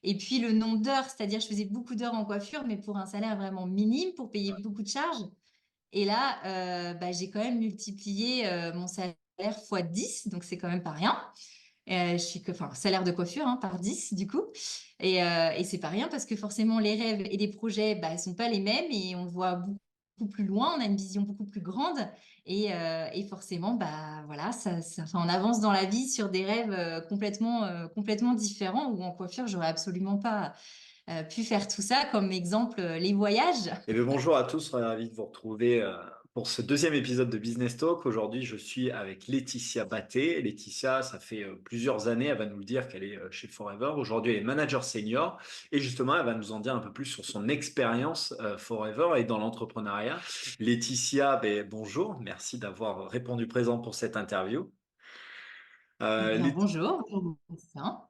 Et puis le nombre d'heures, c'est-à-dire je faisais beaucoup d'heures en coiffure, mais pour un salaire vraiment minime, pour payer beaucoup de charges. Et là, j'ai quand même multiplié mon salaire fois 10, donc c'est quand même pas rien. Enfin, salaire de coiffure par 10 du coup. Et c'est pas rien parce que forcément les rêves et les projets sont pas les mêmes et on voit beaucoup plus loin, on a une vision beaucoup plus grande et forcément voilà, enfin, on avance dans la vie sur des rêves complètement différents où en coiffure j'aurais absolument pas pu faire tout ça, comme exemple les voyages. Eh bien, bonjour à tous, ravi de vous retrouver pour ce deuxième épisode de Business Talk. Aujourd'hui, je suis avec Laetitia Batté. Laetitia, ça fait plusieurs années, elle va nous le dire qu'elle est chez Forever. Aujourd'hui, elle est manager senior et justement, elle va nous en dire un peu plus sur son expérience Forever et dans l'entrepreneuriat. Laetitia, bonjour, merci d'avoir répondu présent pour cette interview. Eh Euh, bien, bonjour. Bonjour, Bastien.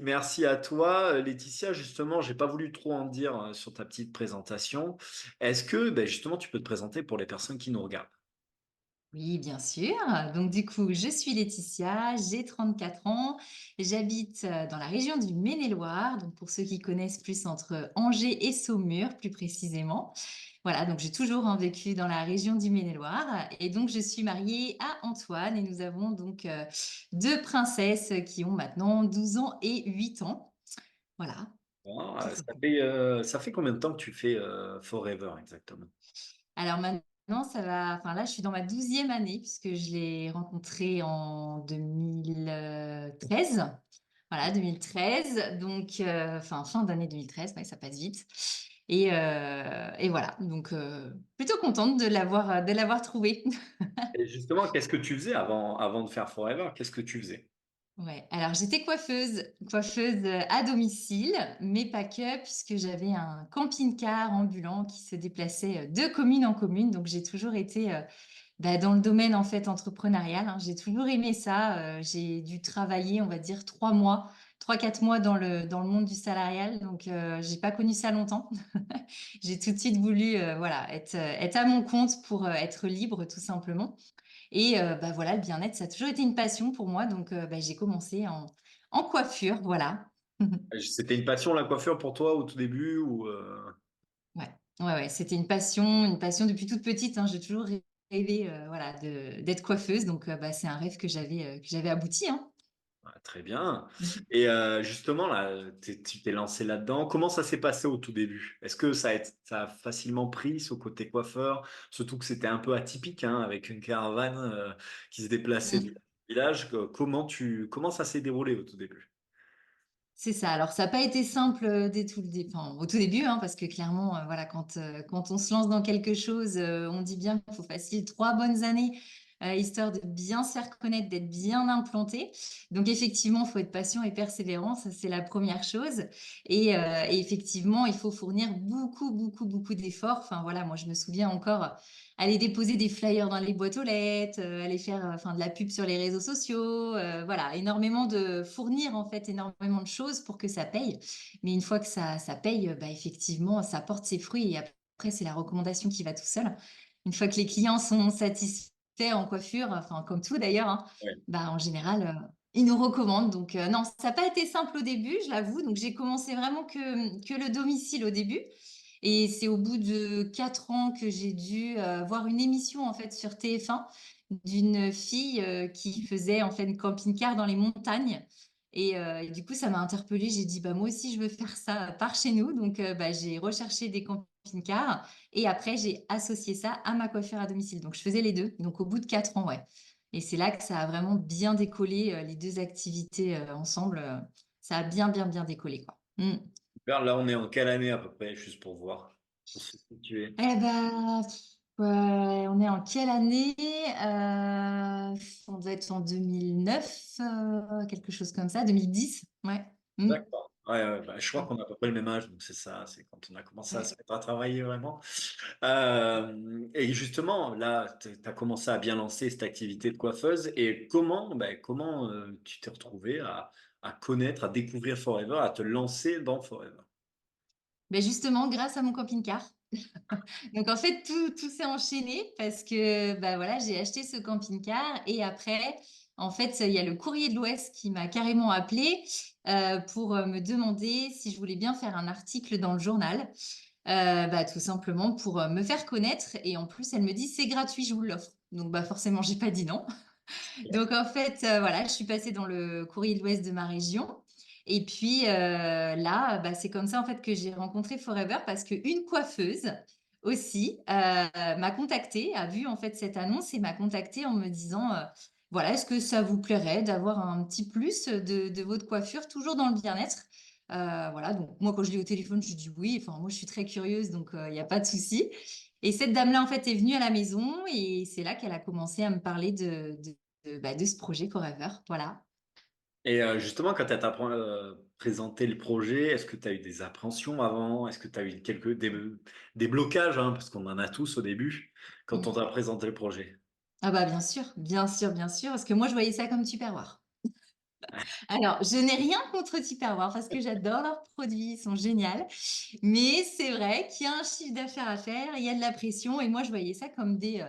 merci à toi, Laetitia. Justement, j'ai pas voulu trop en dire sur ta petite présentation. Est-ce que, justement, tu peux te présenter pour les personnes qui nous regardent? Oui, bien sûr. Donc, du coup, je suis Laetitia, j'ai 34 ans, j'habite dans la région du Maine-et-Loire, donc pour ceux qui connaissent plus entre Angers et Saumur, plus précisément. Voilà, donc j'ai toujours vécu dans la région du Maine-et-Loire et donc je suis mariée à Antoine et nous avons donc deux princesses qui ont maintenant 12 ans et 8 ans. Voilà, tout Ah, simplement. ça fait combien de temps que tu fais Forever exactement? Alors maintenant, ça va. Enfin là, je suis dans ma 12e année puisque je l'ai rencontré en 2013. Voilà, 2013. Donc, enfin, fin d'année 2013, ouais, ça passe vite. Et voilà. Donc, plutôt contente de l'avoir trouvé. Et justement, qu'est-ce que tu faisais avant de faire Forever? Qu'est-ce que tu faisais? Ouais, alors j'étais coiffeuse à domicile, mais pas que, puisque j'avais un camping-car ambulant qui se déplaçait de commune en commune. Donc j'ai toujours été dans le domaine en fait entrepreneurial, hein. J'ai toujours aimé ça. J'ai dû travailler, on va dire, 3 mois, 3, 4 mois dans le monde du salarial. Donc j'ai pas connu ça longtemps. J'ai tout de suite voulu voilà être à mon compte pour être libre tout simplement. Et voilà, le bien-être, ça a toujours été une passion pour moi. Donc, j'ai commencé en coiffure, voilà. C'était une passion la coiffure pour toi au tout début ou Ouais, ouais, ouais, c'était une passion depuis toute petite, hein. J'ai toujours rêvé, voilà, d'être coiffeuse. Donc, c'est un rêve que j'avais abouti, hein. Ah, très bien. Et justement, là, tu t'es lancé là-dedans. Comment ça s'est passé au tout début? Est-ce que ça a facilement pris ce côté coiffeur? Surtout que c'était un peu atypique, hein, avec une caravane qui se déplaçait du Mm. village. Comment ça s'est déroulé au tout début? C'est ça. Alors, ça n'a pas été simple enfin, au tout début, hein, parce que clairement, voilà, quand on se lance dans quelque chose, on dit bien qu'il faut facile 3 bonnes années, histoire de bien se faire connaître, d'être bien implanté. Donc, effectivement, il faut être patient et persévérant, ça, c'est la première chose. Et effectivement, il faut fournir beaucoup, beaucoup, beaucoup d'efforts. Enfin, voilà, moi, je me souviens encore aller déposer des flyers dans les boîtes aux lettres, aller faire enfin, de la pub sur les réseaux sociaux, voilà, fournir en fait énormément de choses pour que ça paye. Mais une fois que ça paye, effectivement, ça porte ses fruits et après, c'est la recommandation qui va tout seul. Une fois que les clients sont satisfaits en coiffure, enfin, comme tout d'ailleurs, hein, en général, ils nous recommandent. Donc, non, ça n'a pas été simple au début, je l'avoue. Donc, j'ai commencé vraiment que le domicile au début. Et c'est au bout de 4 ans que j'ai dû voir une émission en fait sur TF1 d'une fille qui faisait en fait une camping-car dans les montagnes. Et du coup, ça m'a interpellée. J'ai dit, moi aussi, je veux faire ça par chez nous. Donc, j'ai recherché des camping-cars et après, j'ai associé ça à ma coiffure à domicile. Donc, je faisais les deux. Donc, au bout de 4 ans, ouais. Et c'est là que ça a vraiment bien décollé, les deux activités ensemble. Ça a bien, bien, bien décollé, quoi. Mm. Super, là, on est en quelle année à peu près, juste pour voir, pour se situer? Eh ben, on est en quelle année? On doit être en 2009, quelque chose comme ça, 2010. Ouais. Mm. D'accord. Ouais, ouais, je crois qu'on a à peu près le même âge, donc c'est ça, c'est quand on a commencé à se Ouais. mettre à travailler vraiment. Et justement, là, tu as commencé à bien lancer cette activité de coiffeuse. Et comment tu t'es retrouvé à connaître, à découvrir Forever, à te lancer dans Forever? Ben justement, grâce à mon camping-car. Donc en fait, tout s'est enchaîné parce que voilà, j'ai acheté ce camping-car et après, en fait, il y a le Courrier de l'Ouest qui m'a carrément appelée pour me demander si je voulais bien faire un article dans le journal. Bah, tout simplement pour me faire connaître. Et en plus, elle me dit, c'est gratuit, je vous l'offre. Donc, bah, forcément, j'ai pas dit non. Donc, en fait, voilà, je suis passée dans le Courrier de l'Ouest de ma région. Et puis là, bah, c'est comme ça en fait que j'ai rencontré Forever parce qu'une coiffeuse aussi m'a contactée, a vu en fait cette annonce et m'a contactée en me disant voilà, est-ce que ça vous plairait d'avoir un petit plus de votre coiffure, toujours dans le bien-être. Voilà, donc moi quand je l'ai au téléphone, je dis oui, enfin moi je suis très curieuse donc il n'y a pas de souci. Et cette dame-là en fait est venue à la maison et c'est là qu'elle a commencé à me parler de ce projet Forever. Voilà. Et justement, quand tu as présenté le projet, est-ce que tu as eu des appréhensions avant? Est-ce que tu as eu des blocages, hein, parce qu'on en a tous au début, quand on Mm. t'a présenté le projet? Ah bah bien sûr, bien sûr, bien sûr, parce que moi je voyais ça comme Tupperware. Alors, je n'ai rien contre Tupperware parce que j'adore leurs produits, ils sont géniaux. Mais c'est vrai qu'il y a un chiffre d'affaires à faire, il y a de la pression et moi je voyais ça comme des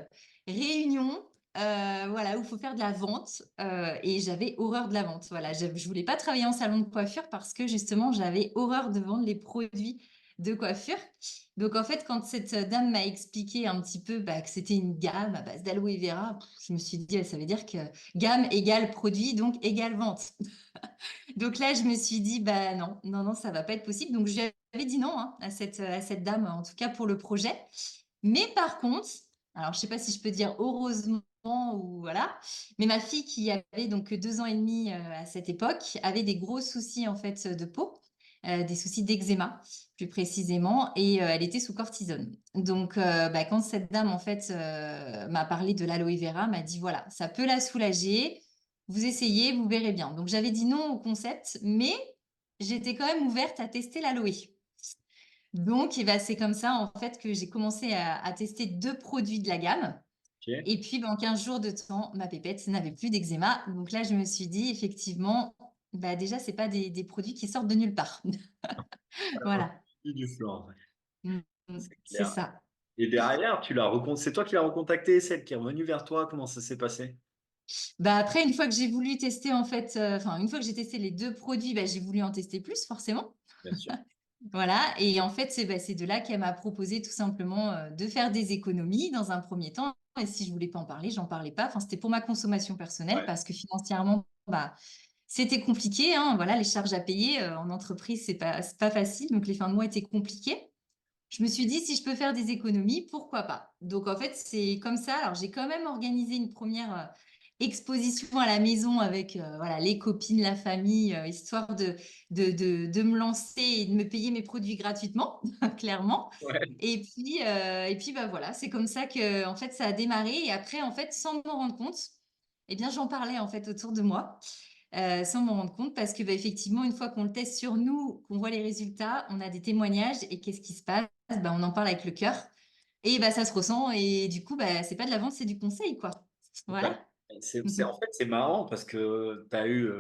réunions, voilà, où il faut faire de la vente et j'avais horreur de la vente. Voilà, je voulais pas travailler en salon de coiffure parce que justement j'avais horreur de vendre les produits de coiffure. Donc en fait, quand cette dame m'a expliqué un petit peu bah, que c'était une gamme à base d'aloe vera, je me suis dit, ça veut dire que gamme égale produit, donc égale vente. Donc là, je me suis dit, bah non, non, non, ça va pas être possible. Donc je lui avais dit non hein, à cette dame, en tout cas pour le projet. Mais par contre, alors je sais pas si je peux dire heureusement ou voilà, mais ma fille qui avait donc 2 ans et demi à cette époque avait des gros soucis en fait de peau, des soucis d'eczéma plus précisément, et elle était sous cortisone. Donc bah, quand cette dame en fait m'a parlé de l'aloe vera, m'a dit voilà, ça peut la soulager. Vous essayez, vous verrez bien. Donc j'avais dit non au concept, mais j'étais quand même ouverte à tester l'aloe. Donc, eh ben, c'est comme ça en fait que j'ai commencé à tester 2 produits de la gamme. Ok. Et puis, en 15 jours de temps, ma pépette n'avait plus d'eczéma. Donc là, je me suis dit, effectivement, bah, déjà, c'est pas des produits qui sortent de nulle part. Voilà. Du flanc, ouais, Mm, mm, c'est c'est clair. ça. Et derrière, c'est toi qui l'as recontacté, celle qui est revenue vers toi. Comment ça s'est passé? Bah, après, une fois que j'ai voulu tester, en fait, enfin, une fois que j'ai testé les 2 produits, bah, j'ai voulu en tester plus, forcément. Bien sûr. Voilà, et en fait, c'est de là qu'elle m'a proposé tout simplement de faire des économies dans un premier temps. Et si je voulais pas en parler, j'en parlais pas. Enfin, c'était pour ma consommation personnelle Ouais. parce que financièrement, bah, c'était compliqué, hein. Voilà, les charges à payer en entreprise, c'est pas facile. Donc, les fins de mois étaient compliquées. Je me suis dit, si je peux faire des économies, pourquoi pas? Donc, en fait, c'est comme ça. Alors, j'ai quand même organisé une première exposition à la maison avec voilà, les copines, la famille, histoire de me lancer et de me payer mes produits gratuitement, clairement. Ouais. Et puis bah, voilà, c'est comme ça que en fait, ça a démarré. Et après, en fait, sans m'en rendre compte, eh bien, j'en parlais en fait autour de moi sans m'en rendre compte parce que bah, effectivement, une fois qu'on le teste sur nous, qu'on voit les résultats, on a des témoignages et qu'est-ce qui se passe? Bah, on en parle avec le cœur et bah, ça se ressent et du coup, bah, c'est pas de la vente, c'est du conseil, quoi. Totalement. Voilà. En fait, c'est marrant parce que tu as eu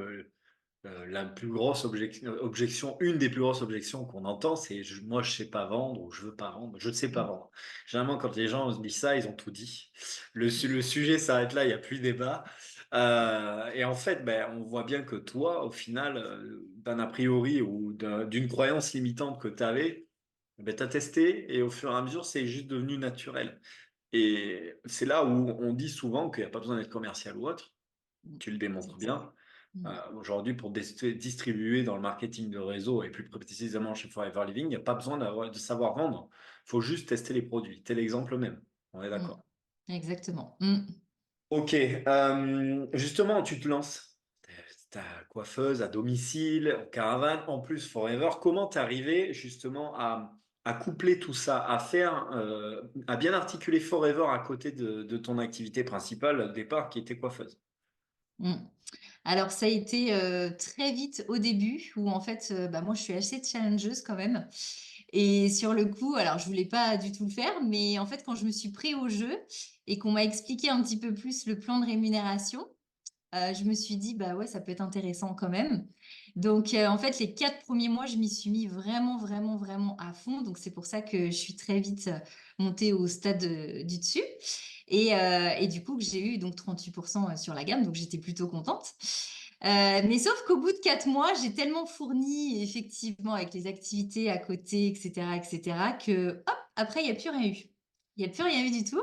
la plus grosse objection, une des plus grosses objections qu'on entend, c'est moi, je sais pas vendre ou je veux pas vendre, je ne sais pas vendre. Généralement, quand les gens disent ça, ils ont tout dit. Le sujet s'arrête là, il n'y a plus de débat. Et en fait, ben, on voit bien que toi, au final, d'un a priori ou d'une croyance limitante que tu avais, ben, tu as testé et au fur et à mesure, c'est juste devenu naturel. Et c'est là où on dit souvent qu'il n'y a pas besoin d'être commercial ou autre. Tu le démontres C'est ça. bien. Aujourd'hui, pour distribuer dans le marketing de réseau et plus précisément chez Forever Living, il n'y a pas besoin de savoir vendre. Il faut juste tester les produits. Tel l'exemple même. On est Mm. d'accord. Exactement. Ok. Justement, tu te lances. Ta coiffeuse à domicile, en caravane, en plus Forever. Comment t'es arrivé justement à coupler tout ça, à bien articuler Forever à côté de ton activité principale au départ qui était coiffeuse? Mm. Alors, ça a été très vite au début où en fait, bah, moi, je suis assez challengeuse quand même. Et sur le coup, alors je voulais pas du tout le faire, mais en fait, quand je me suis pris au jeu et qu'on m'a expliqué un petit peu plus le plan de rémunération, je me suis dit, bah ouais, ça peut être intéressant quand même. Donc, en fait, les 4 premiers mois, je m'y suis mis vraiment, vraiment, vraiment à fond. Donc, c'est pour ça que je suis très vite montée au stade du dessus. Et du coup, j'ai eu donc 38% sur la gamme, donc j'étais plutôt contente. Mais sauf qu'au bout de 4 mois, j'ai tellement fourni, effectivement, avec les activités à côté, etc., que hop, après, il n'y a plus rien eu. Il n'y a plus rien eu du tout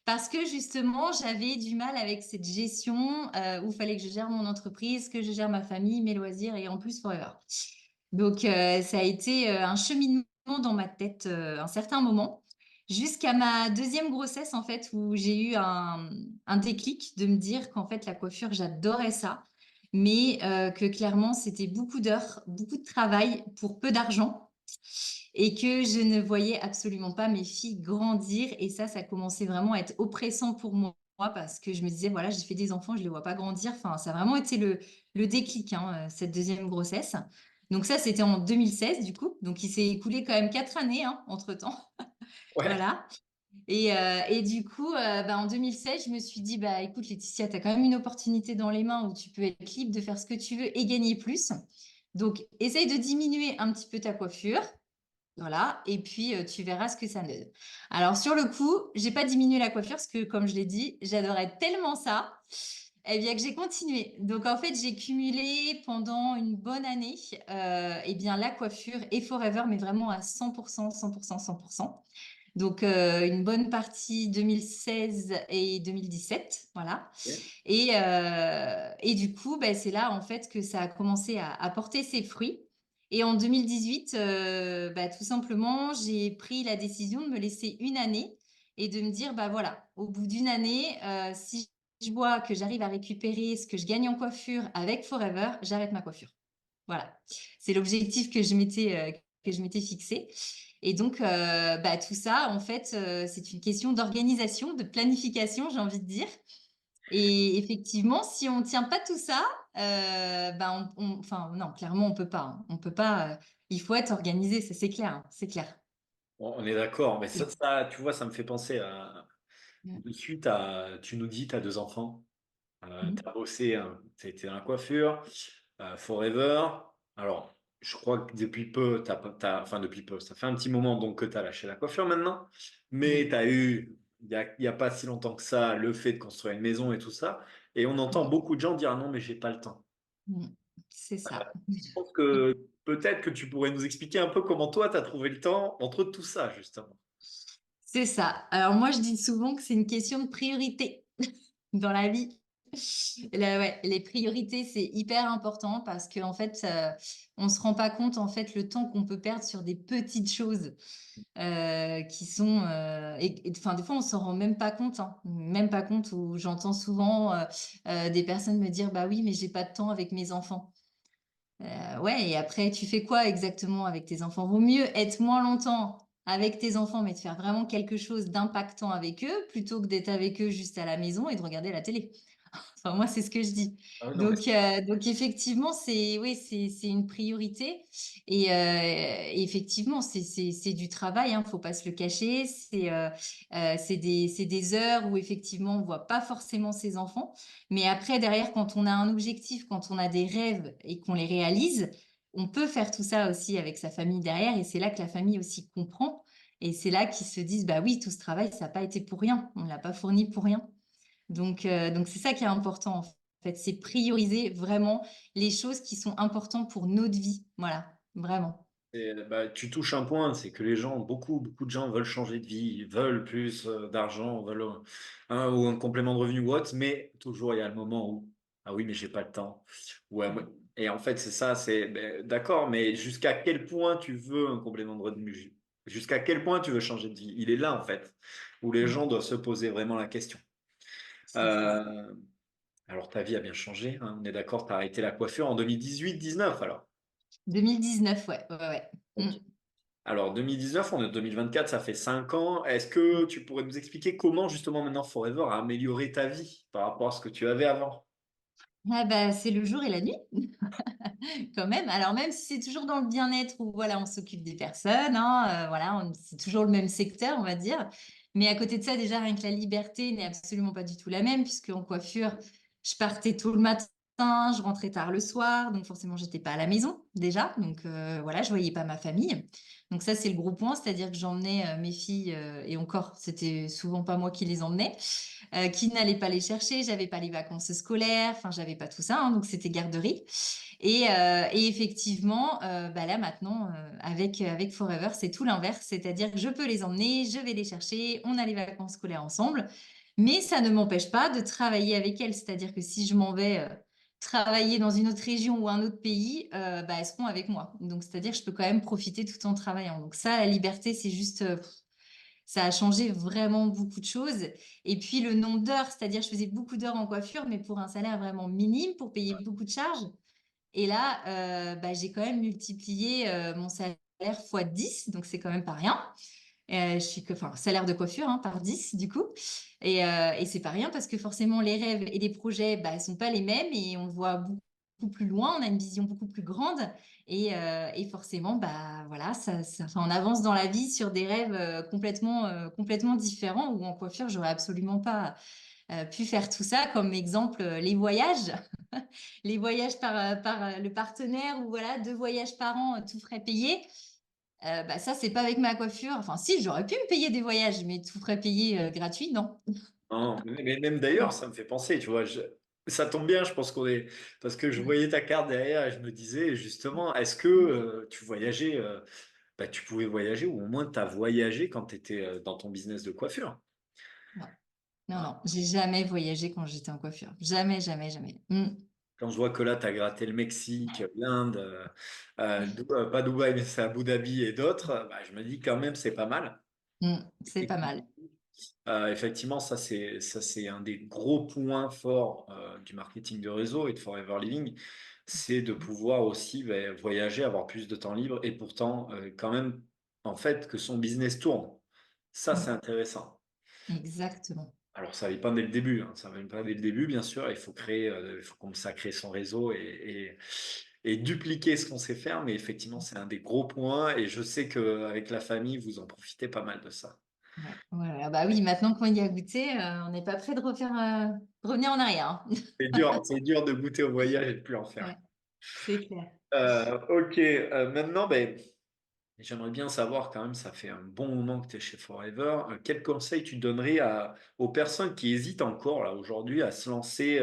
parce que justement, j'avais du mal avec cette gestion où il fallait que je gère mon entreprise, que je gère ma famille, mes loisirs et en plus Forever. Donc, ça a été un cheminement dans ma tête un certain moment jusqu'à ma deuxième grossesse, en fait, où j'ai eu un déclic de me dire qu'en fait, la coiffure, j'adorais ça, mais que clairement, c'était beaucoup d'heures, beaucoup de travail pour peu d'argent et que je ne voyais absolument pas mes filles grandir. Et ça commençait vraiment à être oppressant pour moi parce que je me disais, voilà, j'ai fait des enfants, je ne les vois pas grandir. Enfin, ça a vraiment été le déclic, hein, cette deuxième grossesse. Donc ça, c'était en 2016, du coup. Donc, il s'est écoulé quand même 4 années, hein, entre-temps. Ouais. Voilà. Et du coup, en 2016, je me suis dit, bah, écoute, Laetitia, tu as quand même une opportunité dans les mains où tu peux être libre de faire ce que tu veux et gagner plus. Donc, essaye de diminuer un petit peu ta coiffure. Voilà. Et puis, tu verras ce que ça donne. Alors, sur le coup, j'ai pas diminué la coiffure parce que, comme je l'ai dit, j'adorais tellement ça. Eh bien, que j'ai continué. Donc, en fait, j'ai cumulé pendant une bonne année, la coiffure et Forever, mais vraiment à 100%, 100%, 100%. Donc, une bonne partie 2016 et 2017, voilà. Ok. Et du coup, c'est là, en fait, que ça a commencé à porter ses fruits. Et en 2018, tout simplement, j'ai pris la décision de me laisser une année et de me dire, bah voilà, au bout d'une année, si je vois que j'arrive à récupérer ce que je gagne en coiffure avec Forever, j'arrête ma coiffure. Voilà. C'est l'objectif que je m'étais fixé. Et donc, tout ça, en fait, c'est une question d'organisation, de planification, j'ai envie de dire. Et effectivement, si on ne tient pas tout ça, enfin, non, clairement, on peut pas, hein. On peut pas. Il faut être organisé, ça c'est clair, hein, c'est clair. On est d'accord, mais tu vois, ça me fait penser à. Mm. De suite, tu nous dis, tu as deux enfants, tu Mhm. as bossé, tu as été dans la coiffure, Forever. Alors, je crois que depuis peu, enfin depuis peu, ça fait un petit moment donc que tu as lâché la coiffure maintenant, mais Oui. tu as eu, il y a pas si longtemps que ça, le fait de construire une maison et tout ça, et on entend Mm. beaucoup de gens dire ah non, mais j'ai pas le temps. Mm. C'est ça. Je pense que peut-être que tu pourrais nous expliquer un peu comment toi, tu as trouvé le temps entre tout ça, justement. C'est ça. Alors moi, je dis souvent que c'est une question de priorité dans la vie. Ouais, les priorités, c'est hyper important parce qu'en fait, on ne se rend pas compte en fait le temps qu'on peut perdre sur des petites choses qui sont... enfin, des fois, on s'en rend même pas compte, hein. Même pas compte où j'entends souvent des personnes me dire, bah oui, mais j'ai pas de temps avec mes enfants. Ouais, et après, tu fais quoi exactement avec tes enfants? Vaut mieux être moins longtemps avec tes enfants, mais de faire vraiment quelque chose d'impactant avec eux, plutôt que d'être avec eux juste à la maison et de regarder la télé. Enfin, moi, c'est ce que je dis. Ah oui, non, mais Donc effectivement, oui, c'est une priorité. Et effectivement, c'est du travail, hein, faut pas se le cacher. C'est des heures où effectivement, on voit pas forcément ses enfants. Mais après, derrière, quand on a un objectif, quand on a des rêves et qu'on les réalise, on peut faire tout ça aussi avec sa famille derrière. Et c'est là que la famille aussi comprend. Et c'est là qu'ils se disent, bah oui, tout ce travail, ça n'a pas été pour rien. On ne l'a pas fourni pour rien. Donc c'est ça qui est important en fait, c'est prioriser vraiment les choses qui sont importantes pour notre vie. Voilà, vraiment. tu touches un point, c'est que les gens, beaucoup de gens veulent changer de vie, ils veulent plus d'argent, veulent ou un complément de revenu ou autre, mais toujours il y a le moment où, ah oui, mais j'ai pas le temps. Ouais, et en fait, c'est ça, d'accord, mais jusqu'à quel point tu veux un complément de revenu? Jusqu'à quel point tu veux changer de vie? Il est là, en fait, où les Mm. gens doivent se poser vraiment la question. C'est ça. Euh, alors, ta vie a bien changé, hein, on est d'accord, tu as arrêté la coiffure en 2018-19 alors. 2019, ouais, ouais, ouais. Ok. Mm. Alors 2019, on est en 2024, ça fait 5 ans. Est-ce que tu pourrais nous expliquer comment justement maintenant Forever a amélioré ta vie par rapport à ce que tu avais avant? Ah bah, c'est le jour et la nuit, quand même. Alors même si c'est toujours dans le bien-être où voilà, on s'occupe des personnes, hein, voilà, c'est toujours le même secteur, on va dire. Mais à côté de ça, déjà, rien que la liberté n'est absolument pas du tout la même, puisque en coiffure, je partais tôt le matin. je rentrais tard le soir, donc forcément, j'étais pas à la maison déjà. Donc voilà, je voyais pas ma famille. Donc ça, c'est le gros point, c'est-à-dire que j'emmenais mes filles, et encore, c'était souvent pas moi qui les emmenais, qui n'allaient pas les chercher, j'avais pas les vacances scolaires, enfin, j'avais pas tout ça, hein, donc c'était garderie. Et effectivement, bah là maintenant, avec Forever, c'est tout l'inverse, c'est-à-dire que je peux les emmener, je vais les chercher, on a les vacances scolaires ensemble, mais ça ne m'empêche pas de travailler avec elles, c'est-à-dire que si je m'en vais travailler dans une autre région ou un autre pays, bah, elles seront avec moi. Donc, c'est-à-dire que je peux quand même profiter tout en travaillant. Donc ça, la liberté, c'est juste, ça a changé vraiment beaucoup de choses. Et puis le nombre d'heures, c'est-à-dire je faisais beaucoup d'heures en coiffure, mais pour un salaire vraiment minime, pour payer beaucoup de charges. Et là, bah, j'ai quand même multiplié mon salaire fois 10, donc c'est quand même pas rien. Je suis que, enfin, salaire de coiffure hein, par 10 du coup. Et c'est pas rien parce que forcément les rêves et les projets, bah, sont pas les mêmes et on voit beaucoup plus loin, on a une vision beaucoup plus grande et forcément, bah voilà, enfin, on avance dans la vie sur des rêves complètement différents où en coiffure, j'aurais absolument pas pu faire tout ça. Comme exemple, les voyages. Les voyages par le partenaire ou voilà, 2 voyages par an, tout frais payé. Bah, ça, c'est pas avec ma coiffure. Enfin, si, j'aurais pu me payer des voyages, mais tout frais payé gratuit, non. Non, mais même d'ailleurs, ça me fait penser, tu vois, ça tombe bien, je pense qu'on est, parce que je voyais ta carte derrière et je me disais justement, est-ce que tu voyageais, bah, tu pouvais voyager ou au moins tu as voyagé quand tu étais dans ton business de coiffure? Non, non, Hein. non. J'ai jamais voyagé quand j'étais en coiffure. Jamais, jamais, jamais. Quand je vois que là, tu as gratté le Mexique, l'Inde, pas Dubaï, mais c'est Abu Dhabi et d'autres, bah, je me dis quand même, c'est pas mal. C'est pas mal. Effectivement, ça c'est un des gros points forts du marketing de réseau et de Forever Living, c'est de pouvoir aussi ben, voyager, avoir plus de temps libre et pourtant quand même en fait que son business tourne. Ça c'est Mm. intéressant. Exactement. Alors ça ne vient pas dès le début, hein, ça ne vient pas dès le début bien sûr. Il faut créer, il faut commencer à créer son réseau et dupliquer ce qu'on sait faire. Mais effectivement, c'est un des gros points et je sais qu'avec la famille, vous en profitez pas mal de ça. Ouais, ouais, ouais. Bah oui, maintenant qu'on y a goûté, on n'est pas prêt de revenir en arrière, hein. C'est dur de goûter au voyage et de plus en faire. Ouais, c'est clair. Ok, maintenant, ben, j'aimerais bien savoir quand même, ça fait un bon moment que tu es chez Forever. Quel conseil tu donnerais aux personnes qui hésitent encore là aujourd'hui à se lancer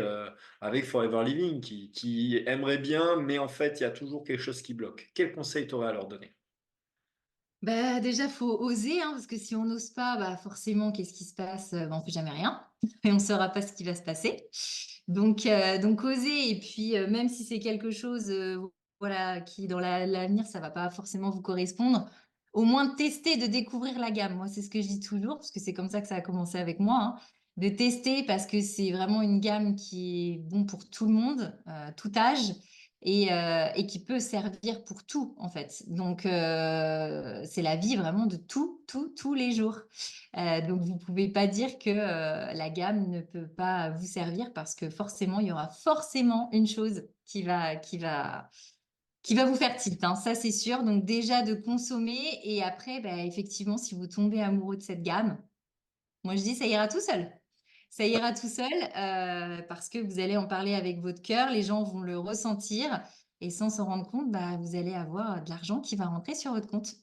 avec Forever Living, qui aimeraient bien, mais en fait, il y a toujours quelque chose qui bloque. Quel conseil tu aurais à leur donner? Bah, déjà, faut oser, hein, parce que si on n'ose pas, bah, forcément, qu'est-ce qui se passe? Bah, on fait jamais rien et on ne saura pas ce qui va se passer. Donc oser. Et puis, même si c'est quelque chose, voilà, qui dans l'avenir, ça va pas forcément vous correspondre, au moins tester, de découvrir la gamme. Moi, c'est ce que je dis toujours, parce que c'est comme ça que ça a commencé avec moi, hein, de tester parce que c'est vraiment une gamme qui est bon pour tout le monde, tout âge et qui peut servir pour tout, en fait. Donc, c'est la vie vraiment de tous les jours. Donc, vous pouvez pas dire que la gamme ne peut pas vous servir parce que forcément, il y aura forcément une chose qui va vous faire tilt, hein, ça c'est sûr. Donc, déjà de consommer et après, bah, effectivement, si vous tombez amoureux de cette gamme, moi je dis ça ira tout seul. Ça ira tout seul parce que vous allez en parler avec votre cœur, les gens vont le ressentir et sans s'en rendre compte, bah, vous allez avoir de l'argent qui va rentrer sur votre compte.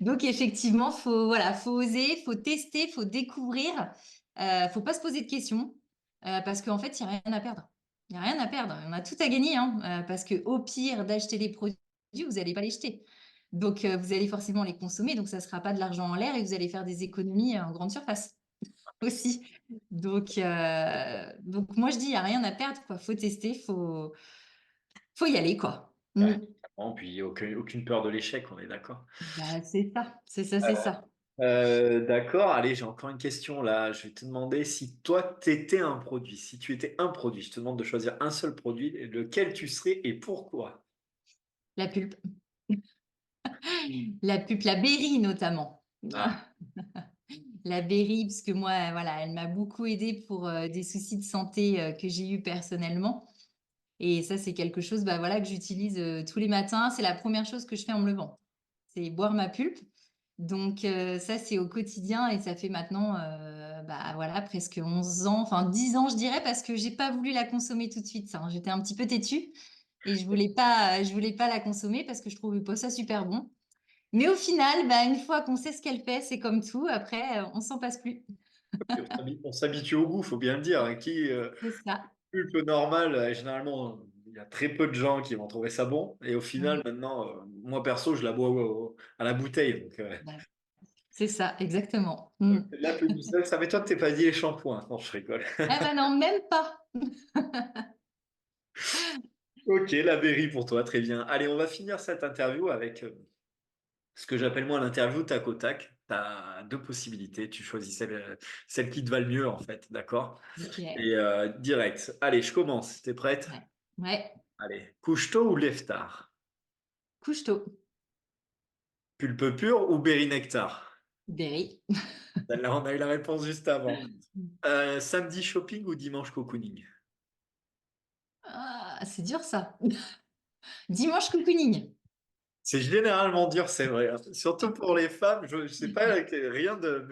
Donc effectivement, voilà, faut oser, faut tester, faut découvrir, faut pas se poser de questions parce qu'en fait, il n'y a rien à perdre. Il n'y a rien à perdre. On a tout à gagner hein, parce que au pire d'acheter les produits, vous n'allez pas les jeter. Donc vous allez forcément les consommer, donc ça ne sera pas de l'argent en l'air et vous allez faire des économies en grande surface aussi. Donc moi je dis, il n'y a rien à perdre, quoi. Faut tester, faut y aller, quoi. Ouais, clairement, puis aucune peur de l'échec, on est d'accord. Bah, c'est ça, c'est ça, c'est ça. D'accord, allez, j'ai encore une question là. Je vais te demander si toi, tu étais un produit, si tu étais un produit, je te demande de choisir un seul produit, lequel tu serais et pourquoi? La pulpe. La pulpe, la Berry notamment. Ah, La Berry, parce que moi, voilà, elle m'a beaucoup aidée pour des soucis de santé que j'ai eu personnellement. Et ça, c'est quelque chose bah, voilà, que j'utilise tous les matins. C'est la première chose que je fais en me levant. C'est boire ma pulpe. Donc ça, c'est au quotidien et ça fait maintenant, bah, voilà, presque 11 ans, enfin 10 ans, je dirais, parce que j'ai pas voulu la consommer tout de suite, ça, hein. J'étais un petit peu têtue et je voulais pas la consommer parce que je trouvais pas ça super bon. Mais au final, bah, une fois qu'on sait ce qu'elle fait, c'est comme tout, après, on s'en passe plus. On s'habitue au goût, faut bien le dire, hein. C'est ça, Pulpe normal, généralement, il y a très peu de gens qui vont trouver ça bon. Et au final, ouais, maintenant, moi perso, je la bois à la bouteille. Donc, ouais, c'est ça, exactement. là, plus du sel. Ça m'étonne que t'aies pas dit les shampoings. Non, je rigole. Eh ben non, même pas. Ok, la berry pour toi, très bien. Allez, on va finir cette interview avec ce que j'appelle moi l'interview tac au tac. Tu as deux possibilités. Tu choisis celle qui te va le mieux, en fait. D'accord? OK. Et direct. Allez, je commence. T'es prête? Ouais. Ouais. Allez. Couche-tôt ou lève-tard? Couche-tôt. Pulpe pur ou berry nectar? Berry. Celle-là, on a eu la réponse juste avant. Samedi shopping ou dimanche cocooning? Ah, c'est dur ça. Dimanche cocooning. C'est généralement dur, c'est vrai, hein. Surtout pour les femmes, je sais pas rien de,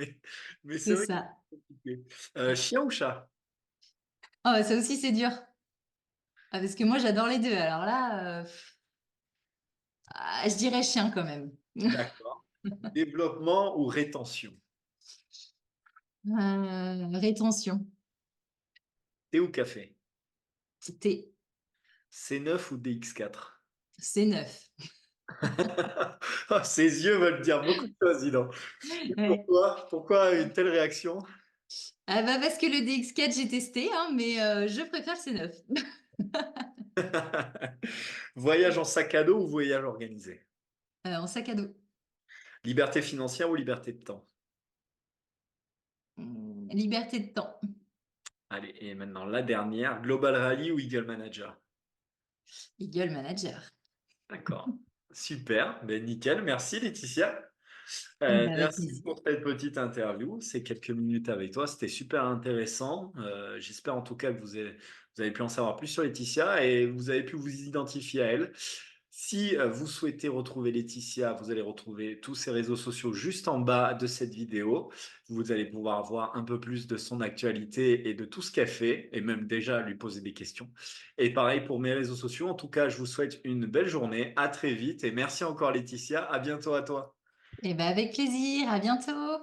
mais c'est C'est vrai que ça. c'est compliqué. Chien ou chat? Oh, ça aussi, c'est dur. Ah, parce que moi, j'adore les deux. Alors là, je dirais chien quand même. D'accord. Développement ou rétention? Rétention. Thé ou café? Thé. C9 ou DX4? C'est neuf. Ah, ses yeux veulent dire beaucoup de choses, dis donc. Et Ouais. pourquoi une telle réaction? Ah bah parce que le DX4, j'ai testé, hein, mais je préfère le C9. Voyage en sac à dos ou voyage organisé? En sac à dos. Liberté financière ou liberté de temps? Liberté de temps. Allez, et maintenant la dernière, Global Rally ou Eagle Manager? Eagle Manager. D'accord. Super, ben nickel. Merci Laetitia. Bah, avec Merci plaisir. pour cette petite interview. Ces quelques minutes avec toi, c'était super intéressant. J'espère en tout cas que vous avez pu en savoir plus sur Laetitia et vous avez pu vous identifier à elle. Si vous souhaitez retrouver Laetitia, vous allez retrouver tous ses réseaux sociaux juste en bas de cette vidéo. Vous allez pouvoir voir un peu plus de son actualité et de tout ce qu'elle fait et même déjà lui poser des questions. Et pareil pour mes réseaux sociaux. En tout cas, je vous souhaite une belle journée. À très vite et merci encore Laetitia. À bientôt à toi. Et bah, avec plaisir. À bientôt.